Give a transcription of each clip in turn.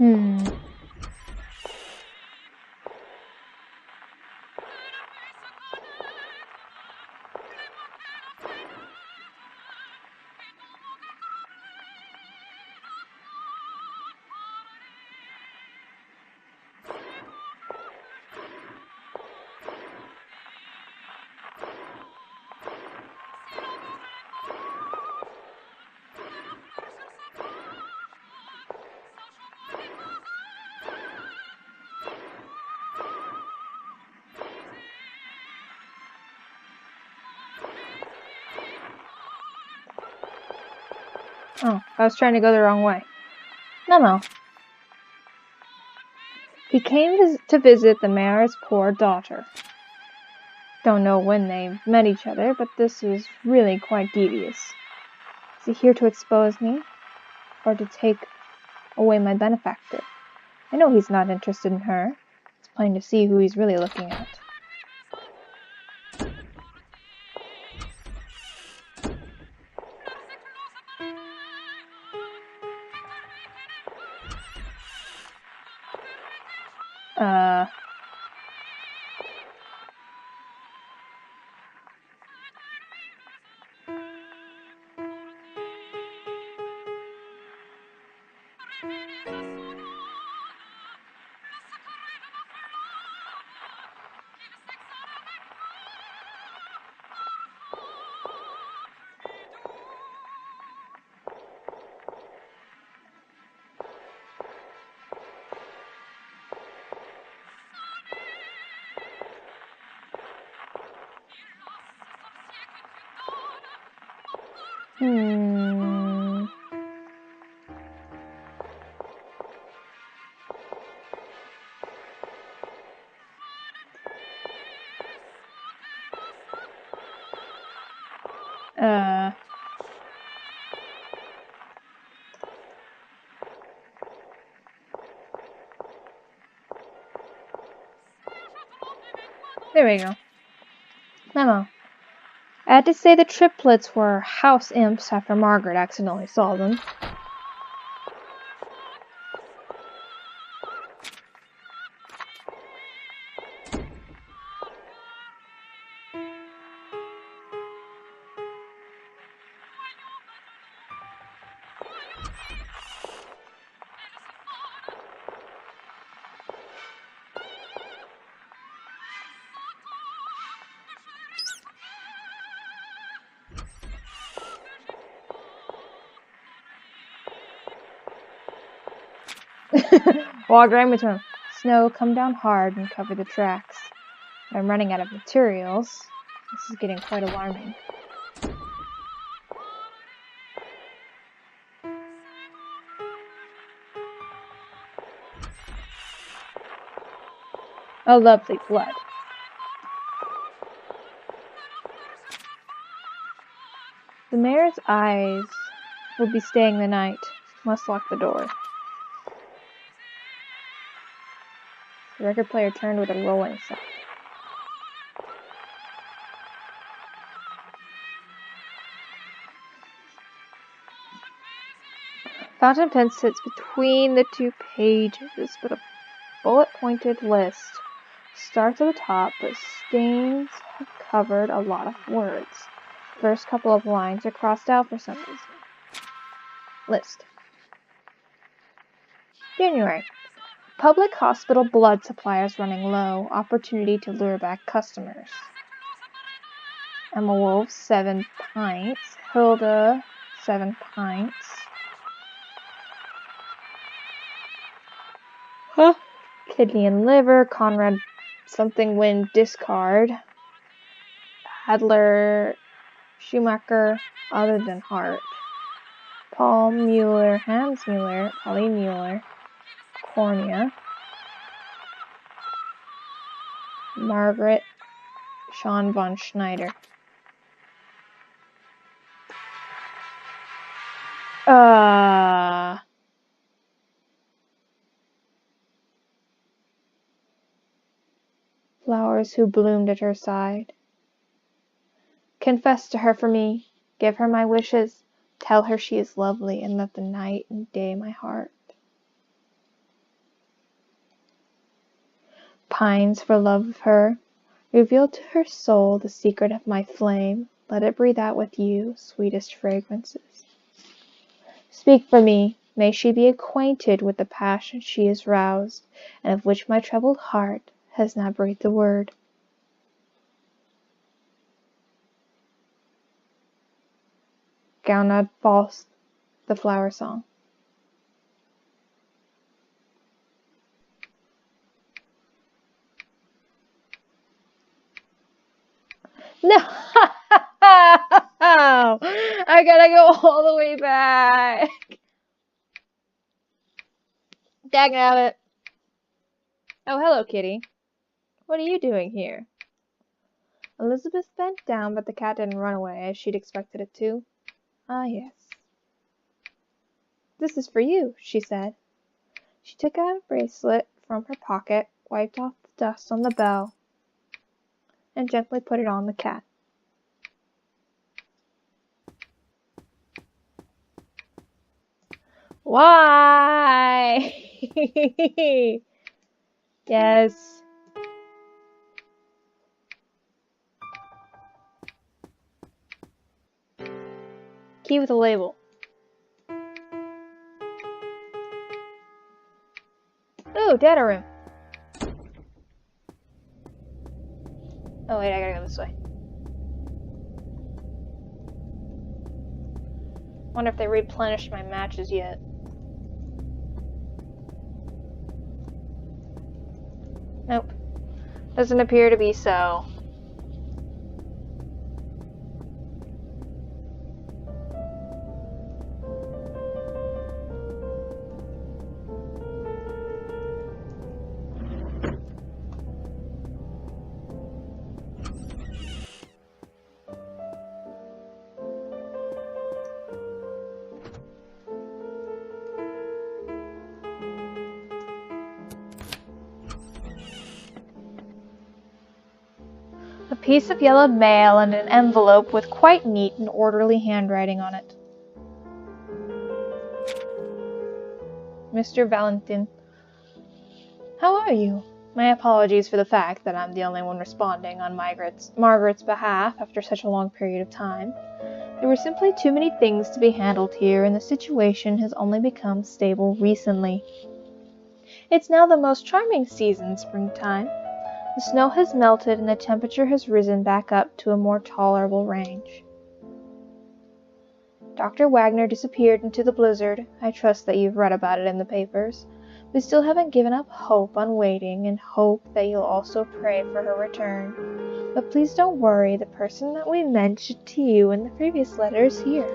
Hmm. Oh, I was trying to go the wrong way. No. He came to visit the mayor's poor daughter. Don't know when they met each other, but this is really quite devious. Is he here to expose me? Or to take away my benefactor? I know he's not interested in her. It's plain to see who he's really looking at. There we go. Memo. I had to say the triplets were house imps after Margaret accidentally saw them. Walk right between them. Snow come down hard and cover the tracks. I'm running out of materials. This is getting quite alarming. A lovely flood. The mayor's eyes will be staying the night. Must lock the door. The record player turned with a rolling sound. Fountain pen sits between the two pages, but a bullet-pointed list starts at the top, but stains have covered a lot of words. First couple of lines are crossed out for some reason. List. January. Public hospital blood supply is running low. Opportunity to lure back customers. Emma Wolf, 7 pints. Hilda, 7 pints. Huh? Kidney and liver. Conrad, something win, discard. Adler, Schumacher, other than heart. Paul Mueller, Hans Mueller, Pauline Mueller, cornea. Margaret, Sean von Schneider. Flowers who bloomed at her side. Confess to her for me. Give her my wishes. Tell her she is lovely and that the night and day my heart. pines for love of her. Reveal to her soul the secret of my flame. Let it breathe out with you sweetest fragrances. Speak for me. May she be acquainted with the passion she has roused, and of which my troubled heart has not breathed a word. Gaunod Fausts, the Flower Song. No! I gotta go all the way back. Dagnabbit. Oh, hello, kitty. What are you doing here? Elizabeth bent down, but the cat didn't run away as she'd expected it to. Ah, yes. This is for you, she said. She took out a bracelet from her pocket, wiped off the dust on the bell, and gently put it on the cat. Why? Yes. Key with a label. Ooh, data room. Oh wait, I gotta go this way. Wonder if they replenished my matches yet. Nope. Doesn't appear to be so. A piece of yellowed mail and an envelope with quite neat and orderly handwriting on it. Mr. Valentin. How are you? My apologies for the fact that I'm the only one responding on Margaret's behalf after such a long period of time. There were simply too many things to be handled here, and the situation has only become stable recently. It's now the most charming season, springtime. The snow has melted and the temperature has risen back up to a more tolerable range. Dr. Wagner disappeared into the blizzard. I trust that you've read about it in the papers. We still haven't given up hope on waiting, and hope that you'll also pray for her return. But please don't worry, the person that we mentioned to you in the previous letter is here.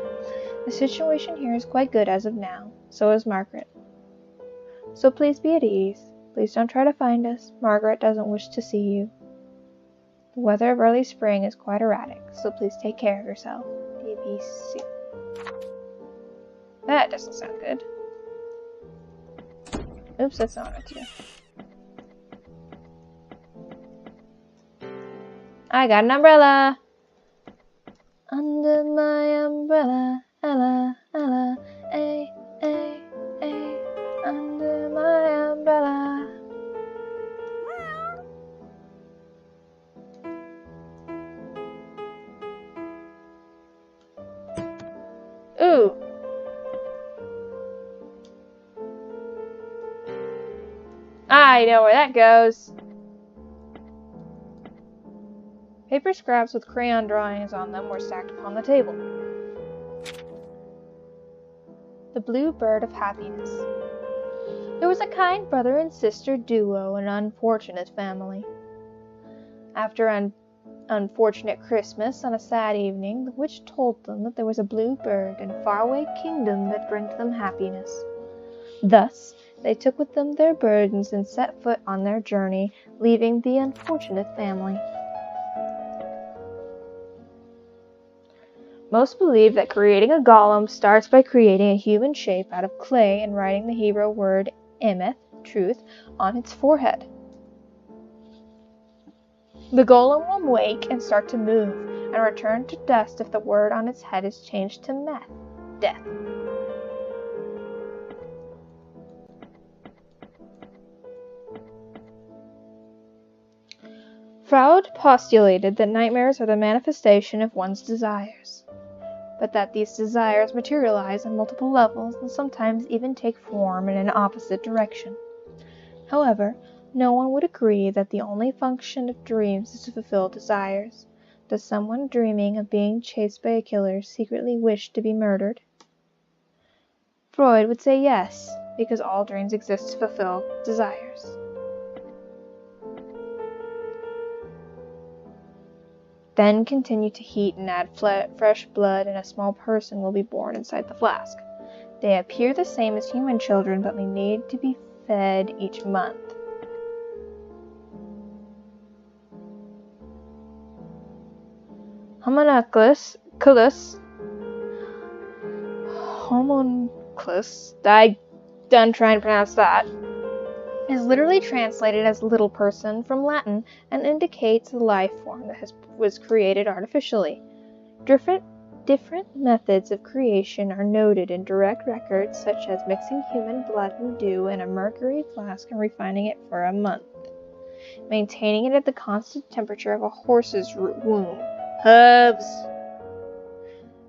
The situation here is quite good as of now. So is Margaret. So please be at ease. Please don't try to find us. Margaret doesn't wish to see you. The weather of early spring is quite erratic, so please take care of yourself. DBC. That doesn't sound good. Oops, that's not what I meant to do. I got an umbrella! Under my umbrella, Ella, Ella, A, A, A, under my umbrella. Ooh. I know where that goes. Paper scraps with crayon drawings on them were stacked upon the table. The Blue Bird of Happiness. There was a kind brother and sister duo in an unfortunate family. After an unfortunate Christmas, on a sad evening, the witch told them that there was a blue bird in a faraway kingdom that brought them happiness. Thus, they took with them their burdens and set foot on their journey, leaving the unfortunate family. Most believe that creating a golem starts by creating a human shape out of clay and writing the Hebrew word emeth, truth, on its forehead. The golem will wake and start to move, and return to dust if the word on its head is changed to meth, death. Freud postulated that nightmares are the manifestation of one's desires, but that these desires materialize on multiple levels and sometimes even take form in an opposite direction. However, no one would agree that the only function of dreams is to fulfill desires. Does someone dreaming of being chased by a killer secretly wish to be murdered? Freud would say yes, because all dreams exist to fulfill desires. Then continue to heat and add fresh blood, and a small person will be born inside the flask. They appear the same as human children, but may need to be fed each month. Homunculus, I done trying to pronounce that, is literally translated as little person from Latin and indicates a life form that was created artificially. Different methods of creation are noted in direct records, such as mixing human blood and dew in a mercury flask and refining it for a month, maintaining it at the constant temperature of a horse's womb. Hooves!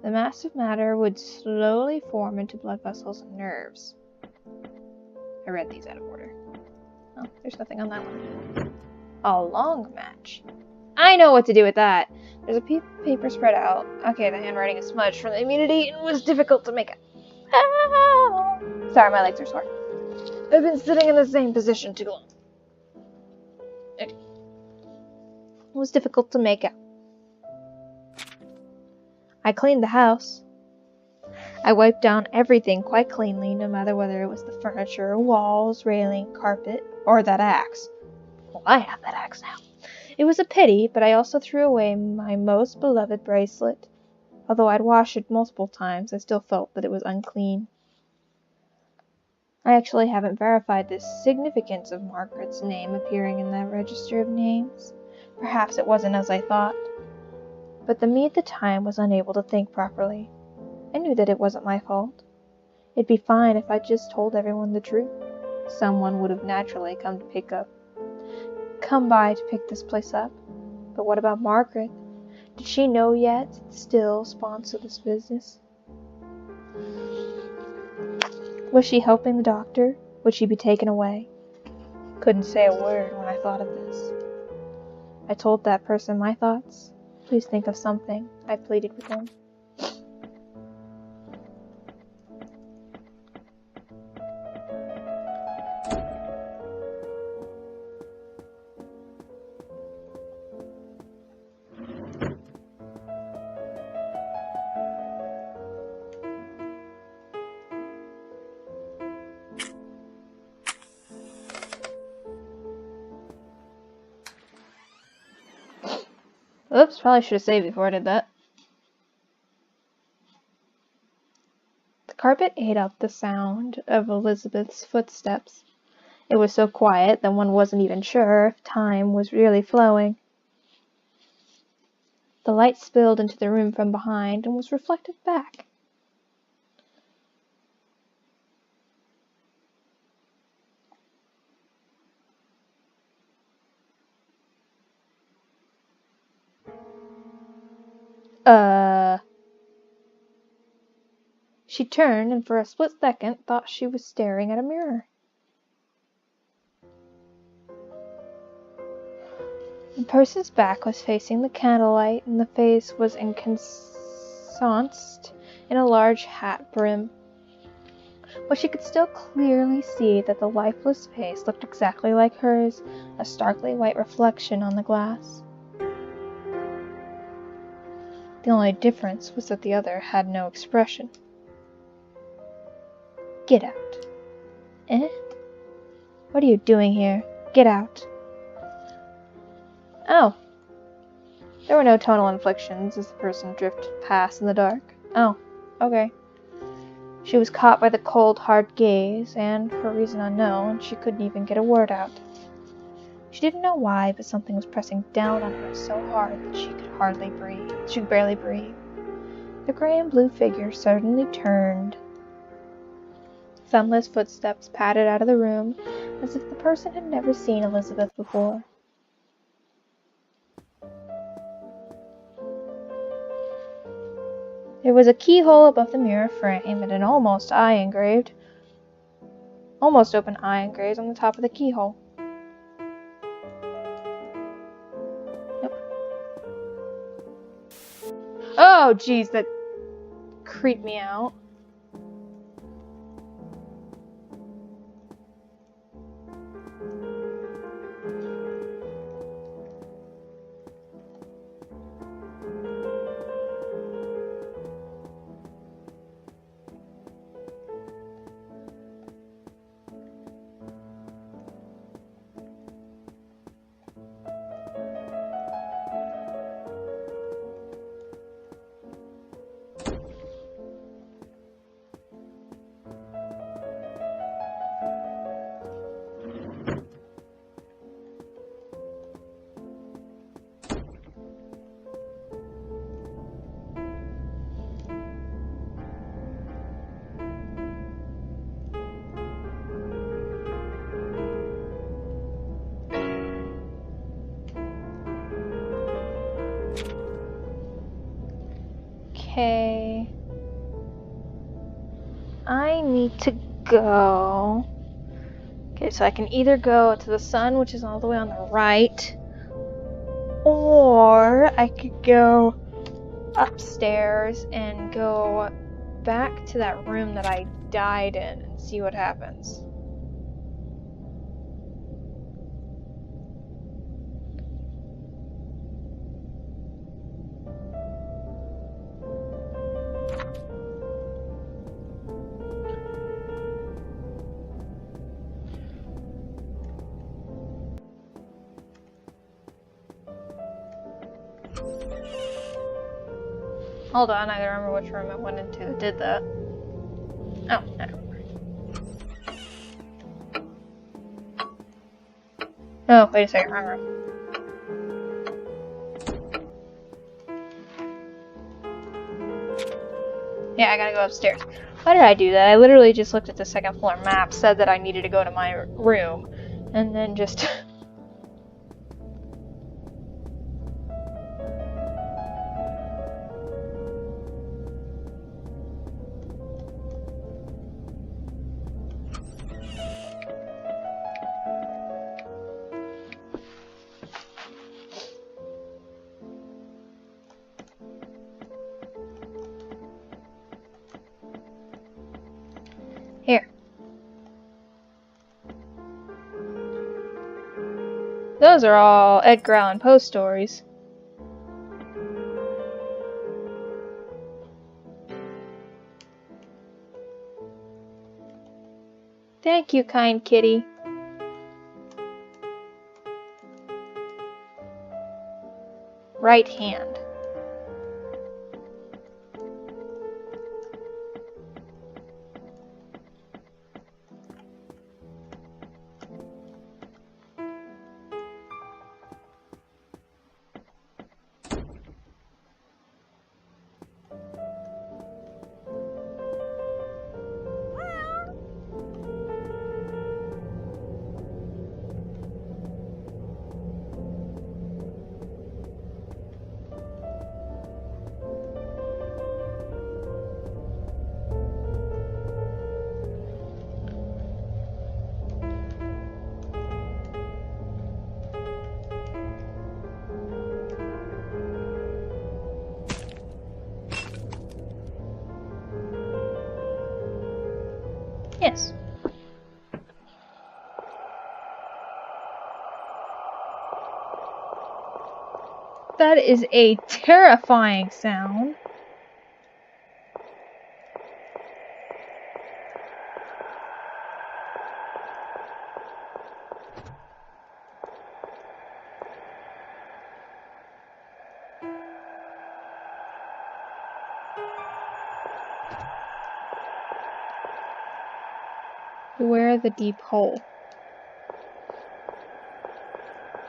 The mass of matter would slowly form into blood vessels and nerves. I read these out of order. Oh, there's nothing on that one. A long match. I know what to do with that. There's a piece of paper spread out. Okay, the handwriting is smudged from the immunity and was difficult to make out. Ah! Sorry, my legs are sore. I've been sitting in the same position too long. It was difficult to make out. I cleaned the house. I wiped down everything quite cleanly, no matter whether it was the furniture, walls, railing, carpet, or that axe. Well, I have that axe now. It was a pity, but I also threw away my most beloved bracelet. Although I'd washed it multiple times, I still felt that it was unclean. I actually haven't verified the significance of Margaret's name appearing in that register of names. Perhaps it wasn't as I thought. But me at the time was unable to think properly. I knew that it wasn't my fault. It'd be fine if I just told everyone the truth. Someone would have naturally come by to pick this place up. But what about Margaret? Did she know yet still sponsor this business? Was she helping the doctor? Would she be taken away? Couldn't say a word when I thought of this. I told that person my thoughts. Please think of something, I pleaded with him. Oops, probably should have saved before I did that. The carpet ate up the sound of Elizabeth's footsteps. It was so quiet that one wasn't even sure if time was really flowing. The light spilled into the room from behind and was reflected back. She turned and for a split second thought she was staring at a mirror. The person's back was facing the candlelight and the face was ensconced in a large hat brim. But she could still clearly see that the lifeless face looked exactly like hers, a starkly white reflection on the glass. The only difference was that the other had no expression. Get out. Eh? What are you doing here? Get out. Oh. There were no tonal inflections as the person drifted past in the dark. Oh, okay. She was caught by the cold, hard gaze, and, for a reason unknown, she couldn't even get a word out. She didn't know why, but something was pressing down on her so hard that she could barely breathe. The gray and blue figure suddenly turned. Sunless footsteps padded out of the room, as if the person had never seen Elizabeth before. There was a keyhole above the mirror frame and an almost open eye engraved on the top of the keyhole. Nope. Oh, jeez, that creeped me out. Okay. I need to go. Okay, so I can either go to the sun, which is all the way on the right, or I could go upstairs and go back to that room that I died in and see what happens. Hold on, I don't remember which room I went into that did that. Oh, no. Oh, wait a second, wrong room. Yeah, I gotta go upstairs. Why did I do that? I literally just looked at the second floor map, said that I needed to go to my room, and then just... Here. Those are all Edgar Allan Poe stories. Thank you, kind kitty. Right hand. Yes. That is a terrifying sound. Beware the deep hole.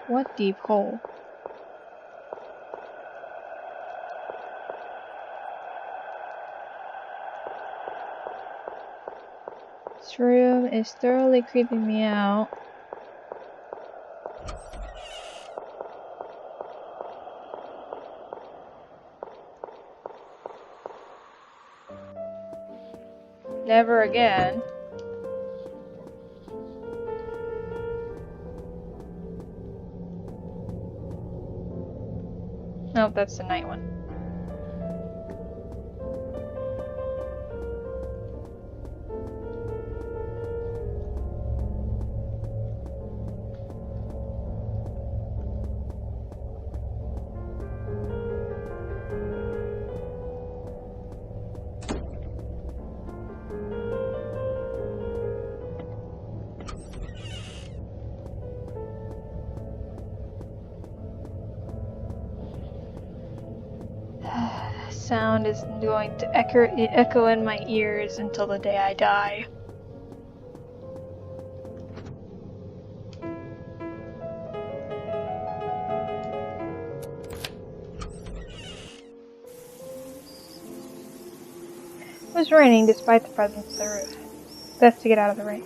What deep hole? This room is thoroughly creeping me out. Never again. Nope, that's the night one. Sound is going to echo in my ears until the day I die. It was raining despite the presence of the roof. Best to get out of the rain.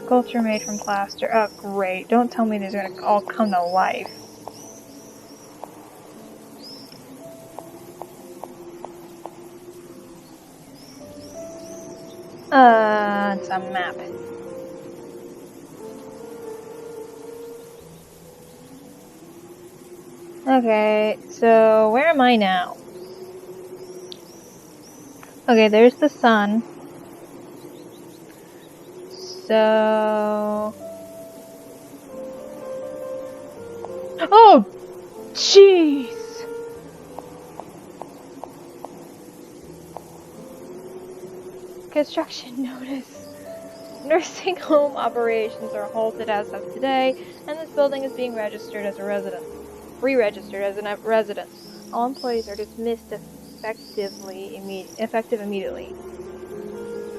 Sculpture made from plaster. Oh, great. Don't tell me these are gonna all come to life. It's a map. Okay, so where am I now? Okay, there's the sun. So... Oh! Jeez! Construction notice. Nursing home operations are halted as of today, and this building is being registered as a residence. Re-registered as a residence. All employees are dismissed effective immediately.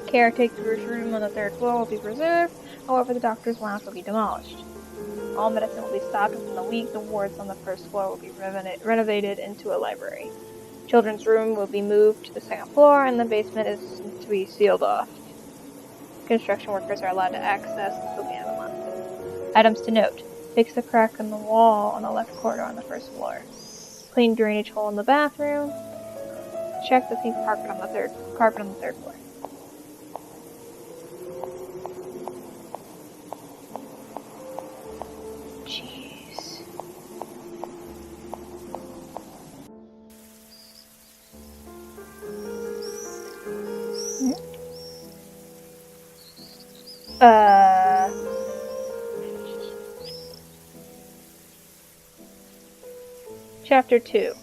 Caretaker's room on the 3rd floor will be preserved, however the doctor's lounge will be demolished. All medicine will be stopped within the week. The wards on the 1st floor will be renovated into a library. Children's room will be moved to the 2nd floor, and the basement is to be sealed off. Construction workers are allowed to access until the end of the month. Items to note. Fix the crack in the wall on the left corner on the 1st floor. Clean drainage hole in the bathroom. Check the pink carpet on the 3rd floor. Jeez. Chapter 2.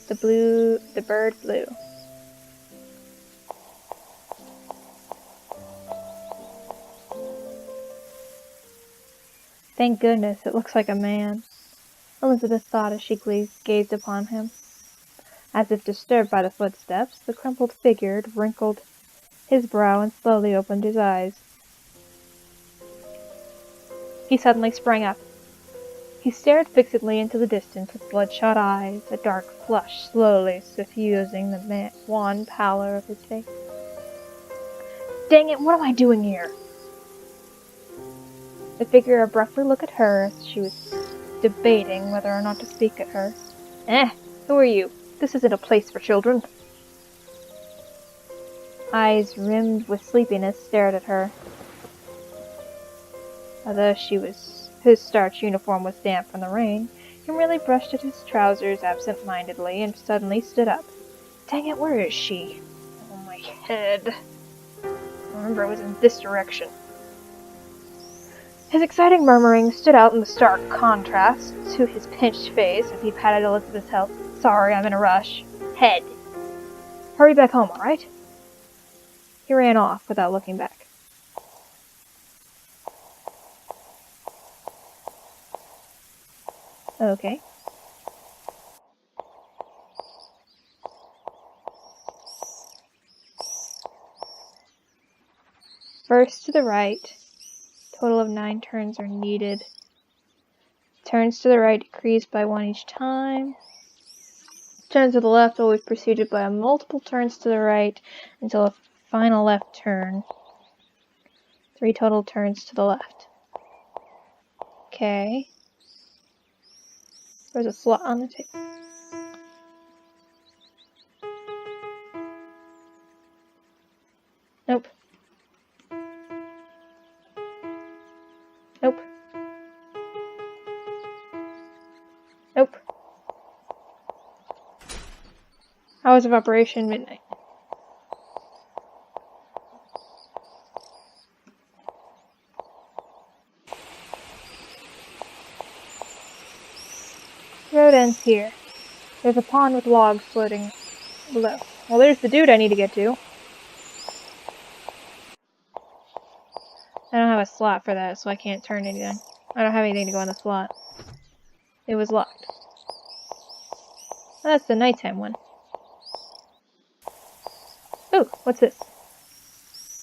The bird blue. Thank goodness, it looks like a man, Elizabeth thought as she gazed upon him. As if disturbed by the footsteps, the crumpled figure wrinkled his brow and slowly opened his eyes. He suddenly sprang up. He stared fixedly into the distance with bloodshot eyes, a dark flush slowly suffusing the wan pallor of his face. Dang it, what am I doing here? The figure abruptly looked at her as she was debating whether or not to speak at her. Who are you? This isn't a place for children. Eyes rimmed with sleepiness stared at her. Although his starched uniform was damp from the rain, he merely brushed at his trousers absent-mindedly and suddenly stood up. Dang it, where is she? Oh, my head. I remember it was in this direction. His exciting murmuring stood out in the stark contrast to his pinched face as he patted Elizabeth's head. Sorry, I'm in a rush. Head. Hurry back home, alright? He ran off without looking back. Okay. First to the right. Total of 9 turns are needed. Turns to the right decrease by 1 each time. Turns to the left always preceded by multiple turns to the right until a final left turn. 3 total turns to the left. Okay. There's a slot on the table. Nope. Nope. Nope. Hours of operation, midnight. Road ends here. There's a pond with logs floating below. Well, there's the dude I need to get to. I don't have a slot for that, so I can't turn anything. I don't have anything to go in the slot. It was locked. Oh, that's the nighttime one. Oh, what's this?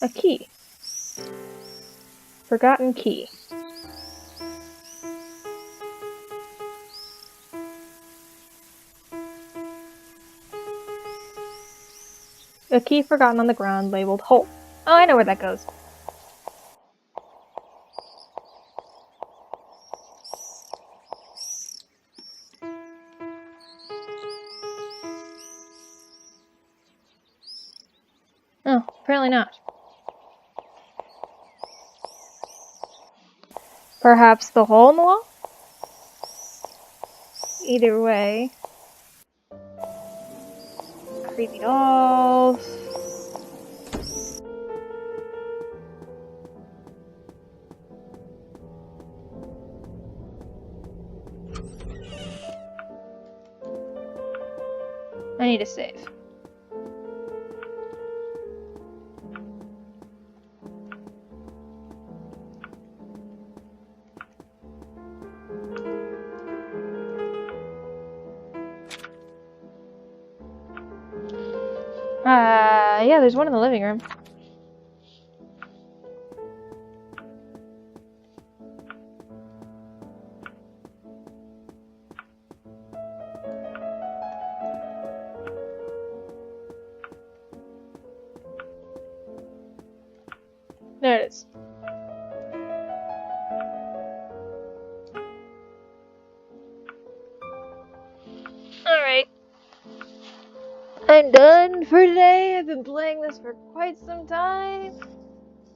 A key. Forgotten key. A key forgotten on the ground labeled hole. Oh, I know where that goes. Oh, apparently not. Perhaps the hole in the wall? Either way. Creepy dolls. I need to save. Yeah, there's one in the living room. There it is. Alright. I'm done for today. I've been playing this for quite some time.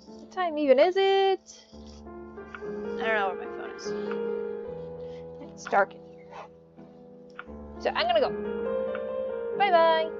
What time even is it? I don't know where my phone is. It's dark in here. So I'm gonna go. Bye bye.